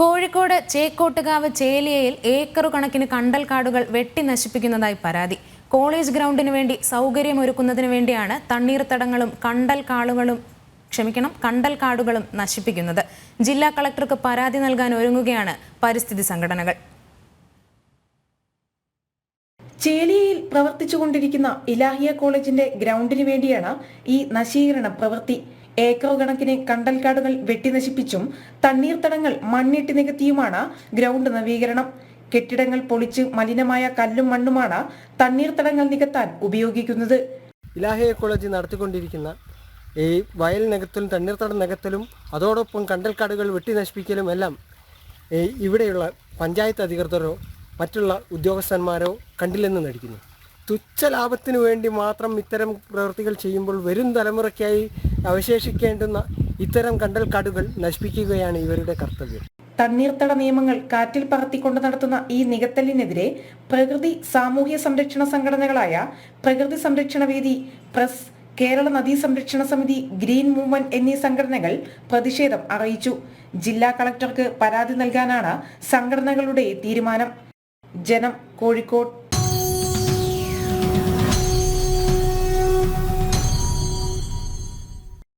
Kozhikode ചേക്കോട്ടുകാവ് ചേലിയയിൽ acre കണക്കിന് കണ്ടൽക്കാടുകൾ വെട്ടി നശിപ്പിക്കുന്നതായി പരാതി. കോളേജ് ഗ്രൗണ്ടിന് വേണ്ടി സൗകര്യമൊരുക്കുന്നതിന് വേണ്ടിയാണ് തണ്ണീർത്തടങ്ങളും കണ്ടൽക്കാടുകളും നശിപ്പിക്കുന്നത്. ജില്ലാ കളക്ടർക്ക് പരാതി നൽകാൻ ഒരുങ്ങുകയാണ് പരിസ്ഥിതി സംഘടനകൾ. ചേലിയയിൽ പ്രവർത്തിച്ചുകൊണ്ടിരിക്കുന്ന ഇലാഹിയ കോളേജിന്റെ ഗ്രൗണ്ടിന് വേണ്ടിയാണ് ഈ നശീകരണ പ്രവൃത്തി. ഏക്കർ കണക്കിന് കണ്ടൽക്കാടുകൾ വെട്ടിനശിപ്പിച്ചും തണ്ണീർത്തടങ്ങൾ മണ്ണിട്ട് നികത്തിയുമാണ് ഗ്രൗണ്ട് നവീകരണം. കെട്ടിടങ്ങൾ പൊളിച്ച് മലിനമായ കല്ലും മണ്ണുമാണ് തണ്ണീർത്തടങ്ങൾ നികത്താൻ ഉപയോഗിക്കുന്നത്. ഇലാഹിയ കോളേജ് നടത്തിക്കൊണ്ടിരിക്കുന്ന ഈ വയൽ നികത്തലും തണ്ണീർത്തടം നികത്തലും അതോടൊപ്പം കണ്ടൽക്കാടുകൾ വെട്ടി നശിപ്പിക്കലും എല്ലാം ഇവിടെയുള്ള പഞ്ചായത്ത് അധികൃതരോ മറ്റുള്ള ഉദ്യോഗസ്ഥന്മാരോ കണ്ടില്ലെന്ന് നടിക്കുന്നു. തുച്ഛ ലാഭത്തിനു വേണ്ടി മാത്രം ഇത്തരം പ്രവൃത്തികൾ ചെയ്യുമ്പോൾ വരും തലമുറയ്ക്കായി അവശേഷിക്കേണ്ടുന്ന ഇത്തരം കണ്ടൽക്കാടുകൾ നശിപ്പിക്കുകയാണ് ഇവരുടെ കർത്തവ്യം. തണ്ണീർത്തട നിയമങ്ങൾ കാറ്റിൽ പറത്തിക്കൊണ്ട് നടത്തുന്ന ഈ നികത്തലിനെതിരെ പ്രകൃതി സാമൂഹ്യ സംരക്ഷണ സംഘടനകളായ പ്രകൃതി സംരക്ഷണ വേദി, പ്രസ്, കേരള നദീ സംരക്ഷണ സമിതി, ഗ്രീൻ മൂവ്മെന്റ് എന്നീ സംഘടനകൾ പ്രതിഷേധം അറിയിച്ചു. ജില്ലാ കളക്ടർക്ക് പരാതി നൽകാനാണ് സംഘടനകളുടെ തീരുമാനം. ജനം, കോഴിക്കോട്.